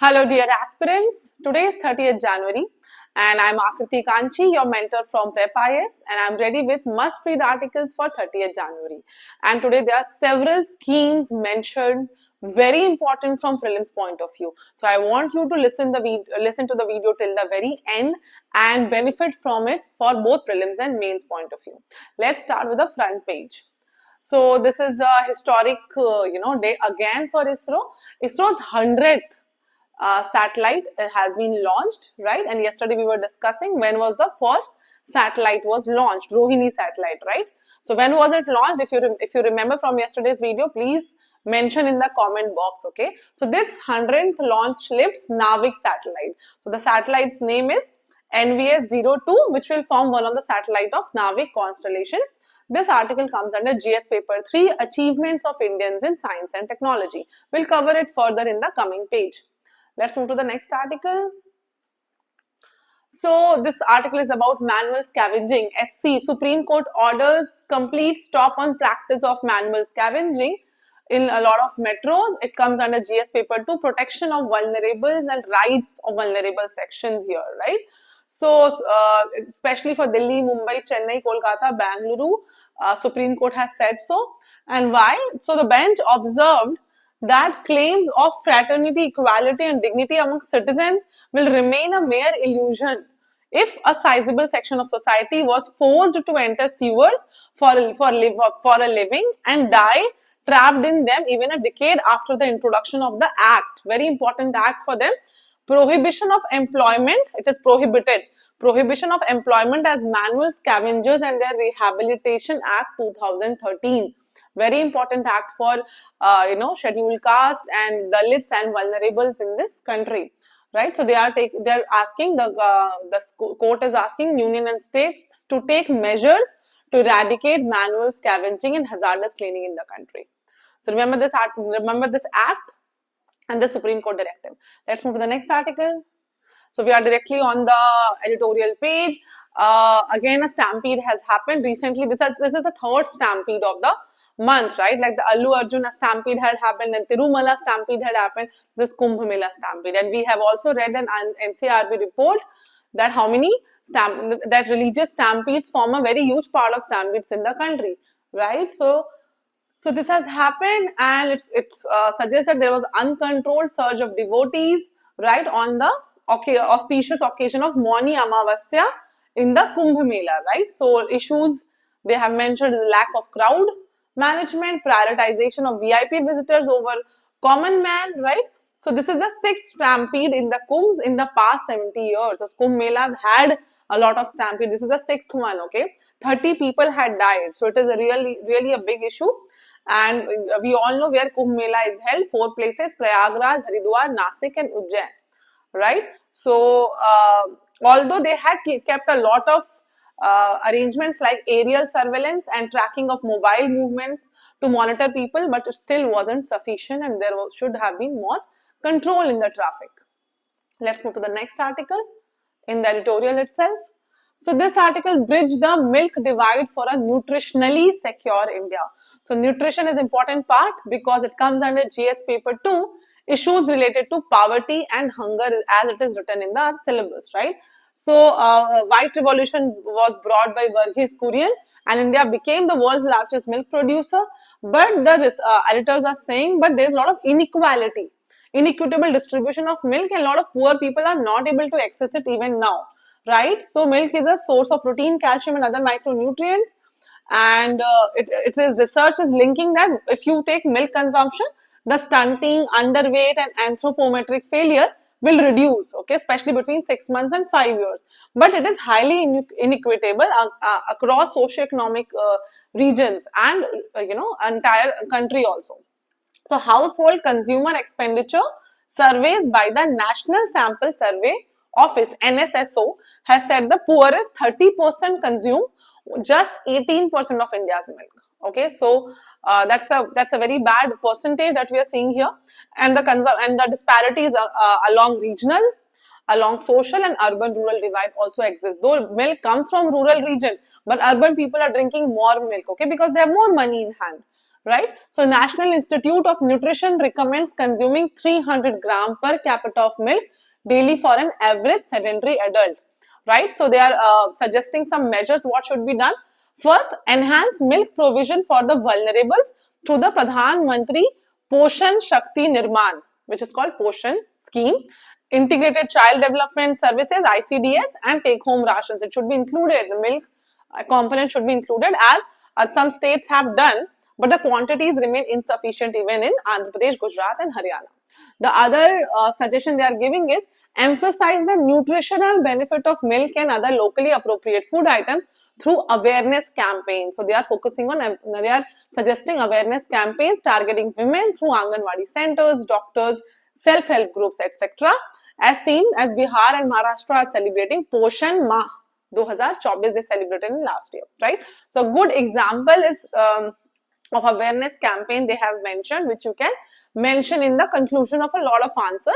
Hello dear aspirants, today is 30th January and I am 𝐷𝐤𝐻𝐿, your mentor from Prepp IAS, and I am ready with must-read articles for 30th January. And today there are several schemes mentioned, very important from prelims point of view. So I want you to listen to the video till the very end and benefit from it for both prelims and mains point of view. Let's start with the front page. So this is a historic day again for ISRO. ISRO's 100th satellite has been launched, right? And yesterday we were discussing when was the first satellite was launched, Rohini satellite, right? So when was it launched? If you remember from yesterday's video, please mention in the comment box, okay? So this 100th launch lifts Navik satellite. So the satellite's name is NVS-02, which will form one of the satellite of Navik constellation. This article comes under GS paper 3, Achievements of Indians in Science and Technology. We'll cover it further in the coming page. Let's move to the next article. So this article is about manual scavenging. SC, Supreme Court orders complete stop on practice of manual scavenging in a lot of metros. It comes under GS paper 2, protection of vulnerables and rights of vulnerable sections here, right? So especially for Delhi, Mumbai, Chennai, Kolkata, Bangalore, Supreme Court has said so. And why? So the bench observed that claims of fraternity, equality and dignity among citizens will remain a mere illusion if a sizable section of society was forced to enter sewers for a living and die trapped in them even a decade after the introduction of the act. Very important act for them. Prohibition of employment, it is prohibited. Prohibition of employment as manual scavengers and their Rehabilitation Act 2013. Very important act for scheduled caste and Dalits and vulnerables in this country, right? So they are asking the court is asking union and states to take measures to eradicate manual scavenging and hazardous cleaning in the country. So remember this act and the Supreme Court directive. Let's move to the next article. So we are directly on the editorial page. Again, a stampede has happened recently. This is the third stampede of the month, right? Like the Allu Arjuna stampede had happened, and Tirumala stampede had happened. This is Kumbh Mela stampede, and we have also read an NCRB report that how many that religious stampedes form a very huge part of stampedes in the country, right? So this has happened, and it suggests that there was uncontrolled surge of devotees, right, on the auspicious occasion of Mauni Amavasya in the Kumbh Mela, right? So issues they have mentioned is lack of crowd management, prioritization of VIP visitors over common man, right? So this is the 6th stampede in the Kumbhs in the past 70 years. So Kumbh Melas had a lot of stampede. This is the 6th one, okay? 30 people had died. So it is a really a big issue. And we all know where Kumbh Mela is held. 4 places, Prayagraj, Haridwar, Nasik and Ujjain, right? So although they had kept a lot of arrangements like aerial surveillance and tracking of mobile movements to monitor people, but it still wasn't sufficient and there should have been more control in the traffic. Let's move to the next article in the editorial itself. So this article, bridge the milk divide for a nutritionally secure India. So nutrition is important part because it comes under GS paper 2, issues related to poverty and hunger as it is written in the syllabus, right? So white revolution was brought by 𝐷𝐤𝐻𝐿 and India became the world's largest milk producer. But the editors are saying, but there's a lot of inequality, inequitable distribution of milk, and a lot of poor people are not able to access it even now, right? So milk is a source of protein, calcium and other micronutrients, and research is linking that if you take milk consumption, the stunting, underweight and anthropometric failure will reduce, okay, especially between 6 months and 5 years. But it is highly inequitable across socioeconomic regions and entire country also. So household consumer expenditure surveys by the National Sample Survey Office NSSO has said the poorest 30% consume just 18% of India's milk. Okay, so that's a very bad percentage that we are seeing here, and the disparities along regional, along social and urban-rural divide also exists. Though milk comes from rural region, but urban people are drinking more milk, okay, because they have more money in hand, right? So National Institute of Nutrition recommends consuming 300 gram per capita of milk daily for an average sedentary adult, right? So they are suggesting some measures what should be done. First, enhance milk provision for the vulnerables through the Pradhan Mantri Poshan Shakti Nirman, which is called Poshan scheme. Integrated Child Development Services, ICDS, and take-home rations. It should be included. The milk component should be included, as some states have done, but the quantities remain insufficient even in Andhra Pradesh, Gujarat, and Haryana. The other suggestion they are giving is emphasize the nutritional benefit of milk and other locally appropriate food items through awareness campaigns. So they are focusing on, they are suggesting awareness campaigns targeting women through Anganwadi centers, doctors, self-help groups, etc. As seen as Bihar and Maharashtra are celebrating Poshan Mah 2024, they celebrated in last year, right? So a good example is of awareness campaign they have mentioned, which you can mention in the conclusion of a lot of answers.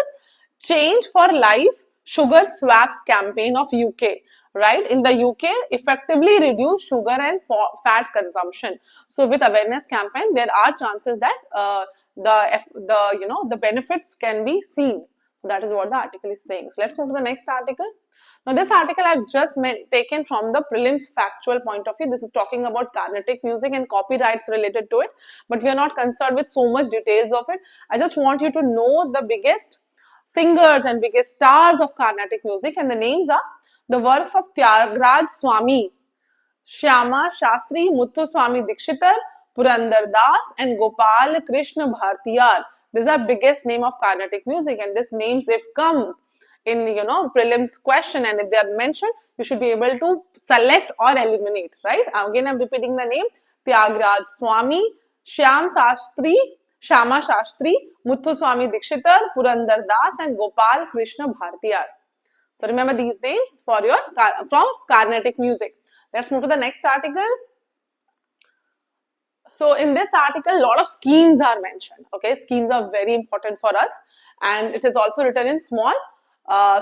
Change for Life Sugar Swaps campaign of UK, right? In the UK, effectively reduce sugar and fat consumption. So with awareness campaign, there are chances that the benefits can be seen. That is what the article is saying. So let's move to the next article. Now this article I've just taken from the prelims factual point of view. This is talking about Carnatic music and copyrights related to it, but we are not concerned with so much details of it. I just want you to know the biggest singers and biggest stars of Carnatic music, and the names are the works of 𝐿𝑖𝐸𝐺 Swami, Shyama Shastri, Muthuswami Dikshitar, Purandar Das, and Gopal Krishna Bhartiyar. These are biggest name of Carnatic music, and these names if come in prelims question, and if they are mentioned, you should be able to select or eliminate, right? Again, I'm repeating the name: 𝐿𝑖𝐸𝐺 Swami, Shyama Shastri, Muthuswami Dikshitar, Purandar Das, and Gopal Krishna Bhartiyar. So remember these names for your from Carnatic music. Let's move to the next article. So in this article, a lot of schemes are mentioned. Okay, schemes are very important for us, and it is also written in small.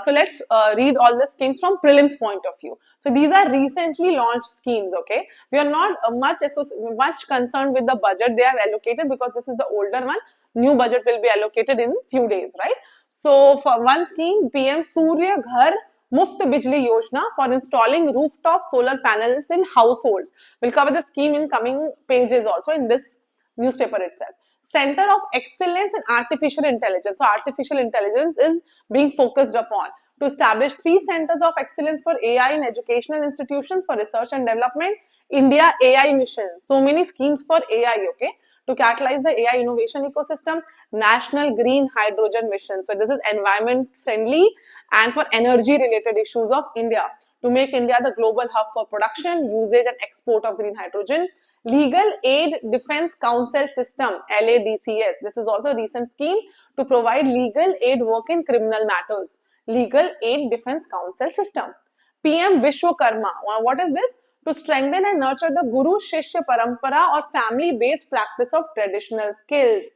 So let's read all the schemes from prelims point of view. So these are recently launched schemes. Okay, we are not much concerned with the budget they have allocated, because this is the older one. New budget will be allocated in few days, right? So for one scheme, PM Surya Ghar Muft Bijli Yojana for installing rooftop solar panels in households. We'll cover the scheme in coming pages also in this newspaper itself. Center of Excellence in Artificial Intelligence. So artificial intelligence is being focused upon to establish 3 centers of excellence for AI in educational institutions for research and development. India AI mission. So many schemes for AI, okay, to catalyze the AI innovation ecosystem. National Green Hydrogen Mission. So this is environment friendly and for energy related issues of India, to make India the global hub for production, usage and export of green hydrogen. Legal Aid Defense Council System, LADCS. This is also a recent scheme to provide legal aid work in criminal matters. Legal Aid Defense Council System. PM Vishwakarma. What is this? To strengthen and nurture the Guru Shishya Parampara or family-based practice of traditional skills.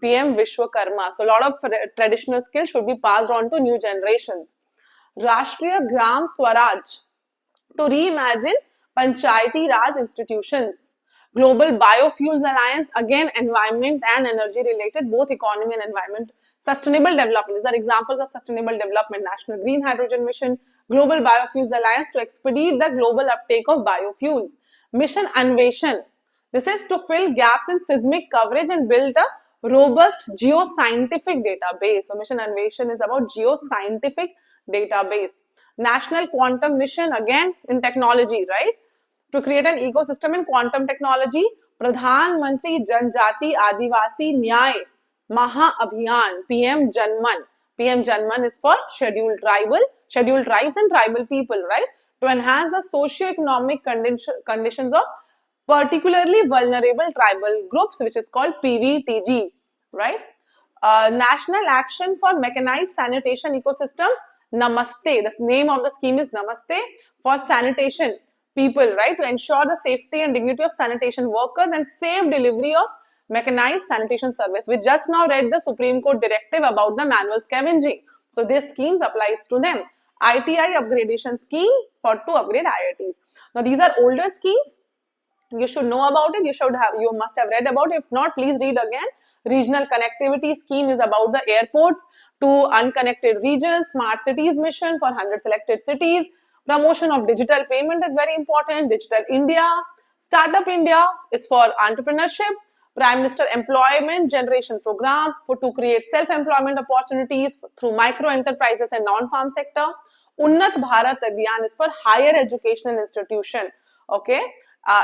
PM Vishwakarma. So a lot of traditional skills should be passed on to new generations. Rashtriya Gram Swaraj. To reimagine Panchayati Raj institutions. Global Biofuels Alliance, again environment and energy related, both economy and environment. Sustainable development, these are examples of sustainable development. National Green Hydrogen Mission, Global Biofuels Alliance to expedite the global uptake of biofuels. Mission Anveshan, this is to fill gaps in seismic coverage and build a robust geoscientific database. So Mission Anveshan is about geoscientific database. National Quantum Mission, again in technology, right? To create an ecosystem in quantum technology. Pradhan Mantri Janjati Adivasi Nyay Maha Abhiyan, PM Janman. PM Janman is for scheduled tribes and tribal people, right? To enhance the socio-economic conditions of particularly vulnerable tribal groups, which is called PVTG, right? National Action for Mechanized Sanitation Ecosystem, Namaste. The name of the scheme is Namaste for sanitation people, right? To ensure the safety and dignity of sanitation workers and safe delivery of mechanized sanitation service. We just now read the Supreme Court directive about the manual scavenging. So this schemes applies to them. ITI upgradation scheme to upgrade IITs. Now these are older schemes. You should know about it. You must have read about it. If not, please read again. Regional connectivity scheme is about the airports to unconnected regions. Smart cities mission for 100 selected cities. Promotion of digital payment is very important. Digital India. Startup India is for entrepreneurship. Prime Minister Employment Generation Program to create self-employment opportunities through micro enterprises and non-farm sector. Unnat Bharat Abhiyan is for higher educational institution. Okay.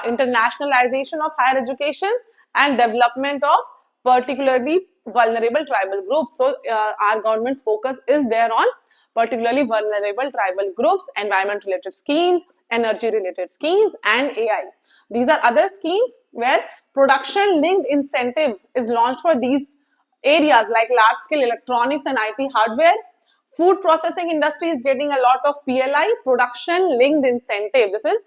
Internationalization of higher education and development of particularly vulnerable tribal groups. So, our government's focus is there on particularly vulnerable tribal groups, environment related schemes, energy related schemes, and AI. These are other schemes where production linked incentive is launched for these areas like large scale electronics and IT hardware. Food processing industry is getting a lot of PLI, production linked incentive. This is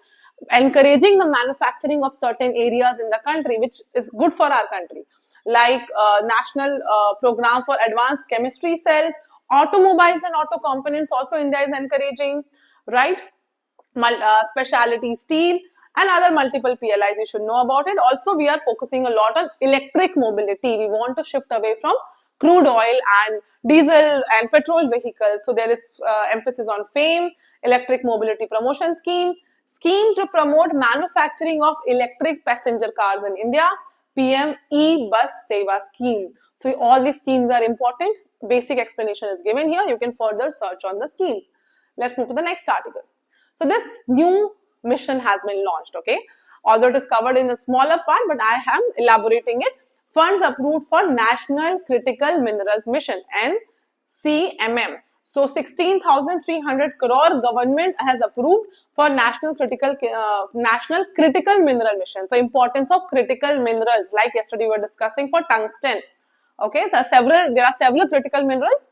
encouraging the manufacturing of certain areas in the country, which is good for our country, like national program for advanced chemistry cell, automobiles and auto components also India is encouraging, right? Specialty steel and other multiple PLIs, you should know about it. Also, we are focusing a lot on electric mobility. We want to shift away from crude oil and diesel and petrol vehicles. So there is emphasis on FAME, electric mobility promotion scheme to promote manufacturing of electric passenger cars in India, PM e-bus seva scheme. So all these schemes are important. Basic explanation is given here. You can further search on the schemes. Let's move to the next article. So this new mission has been launched, okay? Although it is covered in a smaller part, but I am elaborating it. Funds approved for National Critical Minerals Mission, NCMM. So 16,300 crore government has approved for National Critical Mineral Mission. So importance of critical minerals, like yesterday we were discussing for tungsten. Okay, so there are several critical minerals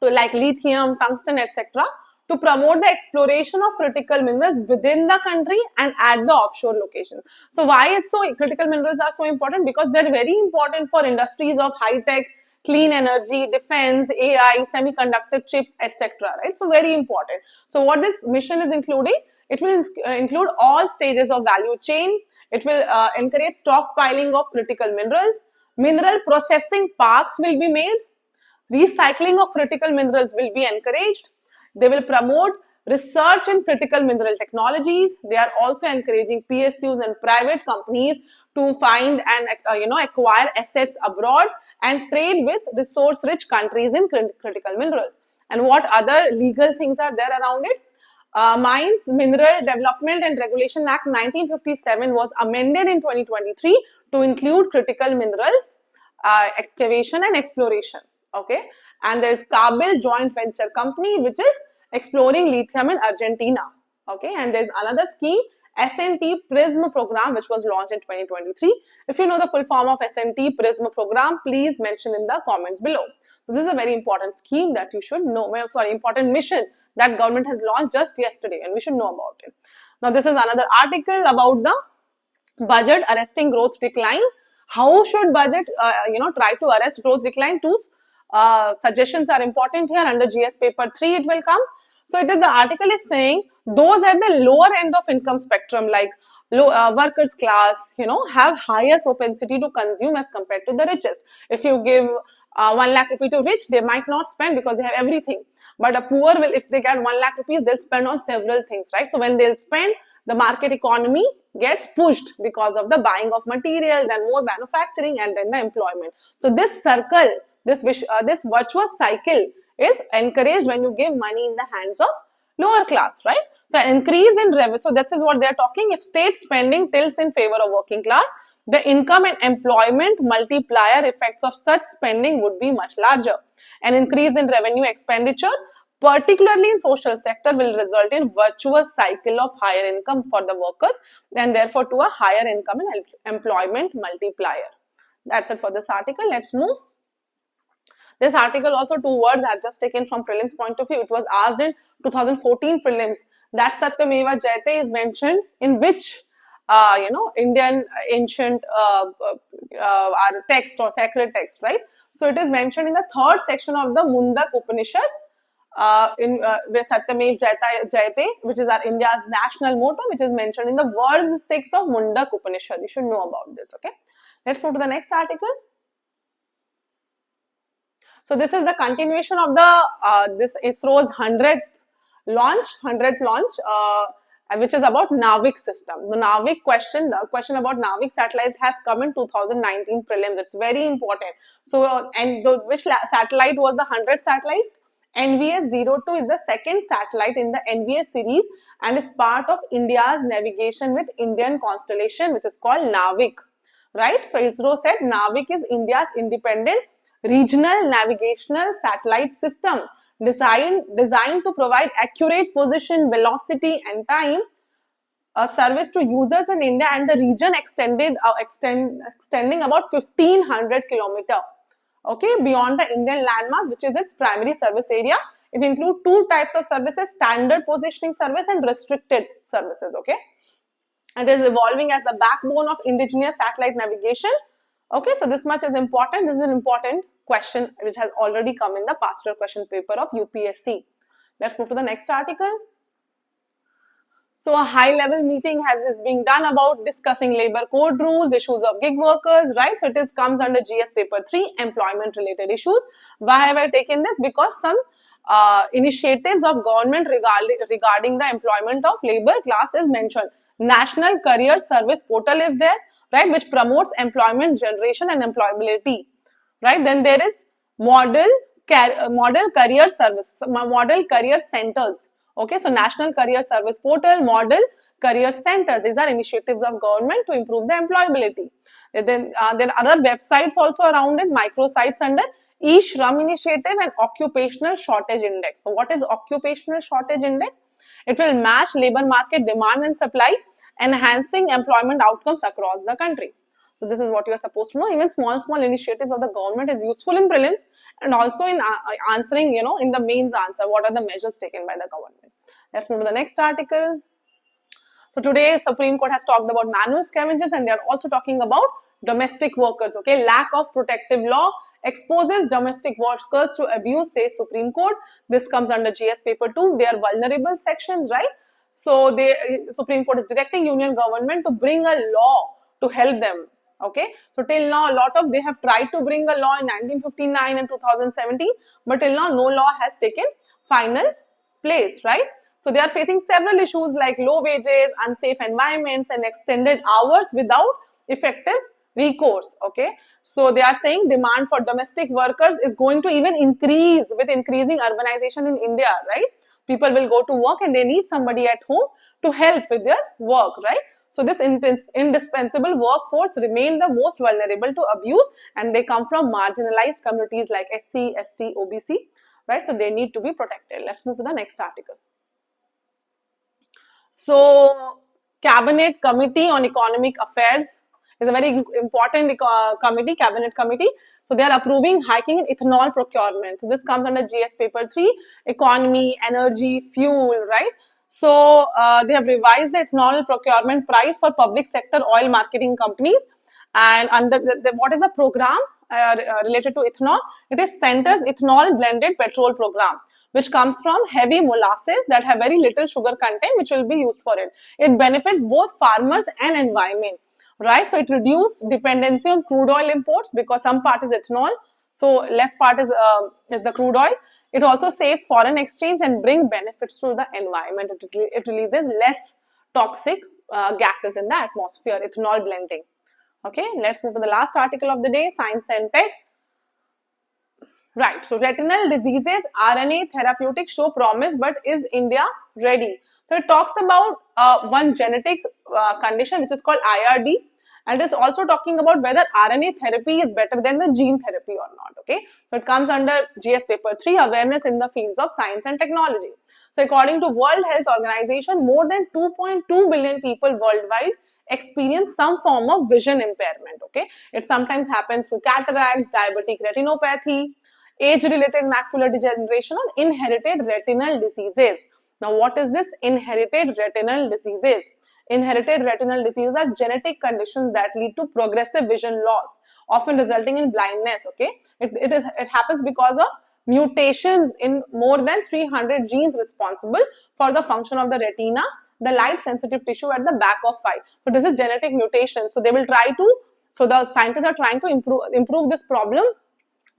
like lithium, tungsten, etc. to promote the exploration of critical minerals within the country and at the offshore locations. So why critical minerals are so important? Because they're very important for industries of high tech, clean energy, defense, AI, semiconductor chips, etc. Right? So very important. So what this mission is including? It will include all stages of value chain. It will encourage stockpiling of critical minerals. Mineral processing parks will be made. Recycling of critical minerals will be encouraged. They will promote research in critical mineral technologies. They are also encouraging PSUs and private companies to find and acquire assets abroad and trade with resource-rich countries in critical minerals. And what other legal things are there around it? Mines Mineral Development and Regulation Act 1957 was amended in 2023 to include critical minerals, excavation and exploration. Okay, and there is 𝐿𝐴 joint venture company which is exploring lithium in Argentina. Okay, and there is another scheme, S&T PRISM program, which was launched in 2023. If you know the full form of S&T PRISM program, please mention in the comments below. So this is a very important scheme that you should know. Important mission that government has launched just yesterday, and we should know about it. Now this is another article about the budget arresting growth decline. How should budget try to arrest growth decline? Two suggestions are important here. Under GS paper 3 it will come. So the article is saying those at the lower end of income spectrum, like workers class, have higher propensity to consume as compared to the richest. If you give 1 lakh rupee to rich, they might not spend because they have everything. But a poor will, if they get 1 lakh rupees, they'll spend on several things, right? So when they'll spend, the market economy gets pushed because of the buying of materials and more manufacturing and then the employment. So this circle, this virtuous cycle is encouraged when you give money in the hands of lower class, right? So increase in revenue. So this is what they are talking. If state spending tilts in favor of working class, the income and employment multiplier effects of such spending would be much larger. An increase in revenue expenditure, particularly in social sector, will result in virtuous cycle of higher income for the workers and therefore to a higher income and employment multiplier. That's it for this article. Let's move. This article also 2 words I have just taken from prelims point of view. It was asked in 2014 prelims that 𝙤𝙤 𝙩𝙤 is mentioned in which Indian ancient our text or sacred text, right? So it is mentioned in the 3rd section of the Mundak Upanishad, where 𝙤𝙤 which is our India's national motto, which is mentioned in the verse 6 of Mundak Upanishad. You should know about this, okay? Let's move to the next article. So this is the continuation of the this ISRO's 100th launch, which is about NAVIC system. The NAVIC question, the question about NAVIC satellite has come in 2019 prelims. It's very important. So, which satellite was the 100th satellite? NVS-02 is the second satellite in the NVS series and is part of India's navigation with Indian constellation, which is called NAVIC, right? So ISRO said NAVIC is India's independent regional navigational satellite system designed to provide accurate position, velocity and time service to users in India and the region extending about 1500 kilometers. Okay, beyond the Indian landmass, which is its primary service area. It includes two types of services: standard positioning service and restricted services. Okay, and it is evolving as the backbone of indigenous satellite navigation. Okay, so this much is important. This is an important question which has already come in the past year question paper of UPSC. Let's move to the next article. So a high-level meeting is being done about discussing labor code rules, issues of gig workers, right? So it comes under GS paper 3, employment-related issues. Why have I taken this? Because some initiatives of government regarding the employment of labor class is mentioned. National Career Service Portal is there, right, which promotes employment generation and employability, right? Then there is model career centers. Okay, so National Career Service Portal, Model Career Center. These are initiatives of government to improve the employability. Then other websites also around it, microsites under 𝑒-SHRAM initiative and Occupational Shortage Index. So what is Occupational Shortage Index? It will match labor market demand and supply, enhancing employment outcomes across the country. So this is what you are supposed to know. Even small initiatives of the government is useful in prelims and also in answering, in the mains answer, what are the measures taken by the government. Let's move to the next article. So today Supreme Court has talked about manual scavengers and they are also talking about domestic workers. Okay, lack of protective law exposes domestic workers to abuse, says Supreme Court. This comes under GS paper 2. They are vulnerable sections, right? So Supreme Court is directing union government to bring a law to help them. Okay, so till now they have tried to bring a law in 1959 and 2017, but till now no law has taken final place, right? So they are facing several issues like low wages, unsafe environments and extended hours without effective recourse. Okay, so they are saying demand for domestic workers is going to even increase with increasing urbanization in India, right? People will go to work and they need somebody at home to help with their work, right? So this indispensable workforce remain the most vulnerable to abuse and they come from marginalized communities like SC, ST, OBC, right? So they need to be protected. Let's move to the next article. So Cabinet Committee on Economic Affairs is a very important committee, Cabinet Committee. So they are approving hiking in ethanol procurement. So this comes under GS paper 3, economy, energy, fuel, right? So they have revised the ethanol procurement price for public sector oil marketing companies. And under what is the program related to ethanol? It is Center's ethanol blended petrol program, which comes from heavy molasses that have very little sugar content, which will be used for it. It benefits both farmers and environment, right? So it reduces dependency on crude oil imports because some part is ethanol, so less part is the crude oil. It also saves foreign exchange and brings benefits to the environment. It releases less toxic gases in the atmosphere, ethanol blending. Okay, let's move to the last article of the day, Science and Tech. Right, so retinal diseases, RNA therapeutics show promise, but is India ready? So it talks about one genetic condition which is called IRD. And it is also talking about whether RNA therapy is better than the gene therapy or not. Okay, so it comes under GS paper 3, awareness in the fields of science and technology. So according to World Health Organization, more than 2.2 billion people worldwide experience some form of vision impairment. Okay, it sometimes happens through cataracts, diabetic retinopathy, age-related macular degeneration, or inherited retinal diseases. Now, what is this inherited retinal diseases? Inherited retinal diseases are genetic conditions that lead to progressive vision loss, often resulting in blindness. Okay, it happens because of mutations in more than 300 genes responsible for the function of the retina, the light sensitive tissue at the back of eye. So this is genetic mutation. So they will try to, so the scientists are trying to improve this problem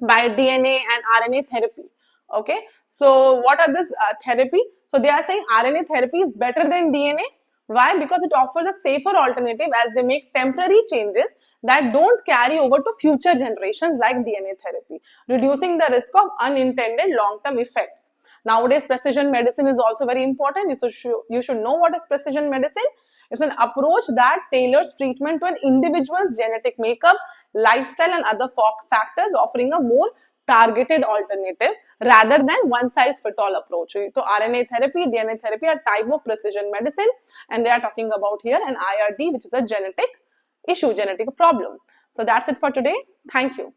by DNA and RNA therapy. Okay, so what are this therapy? So they are saying RNA therapy is better than DNA. Why? Because it offers a safer alternative as they make temporary changes that don't carry over to future generations like DNA therapy, reducing the risk of unintended long-term effects. Nowadays, precision medicine is also very important. You should know what is precision medicine. It's an approach that tailors treatment to an individual's genetic makeup, lifestyle and other factors, offering a more targeted alternative rather than one-size-fits-all approach. So RNA therapy, DNA therapy are type of precision medicine, and they are talking about here an IRD, which is a genetic issue, genetic problem. So that's it for today. Thank you.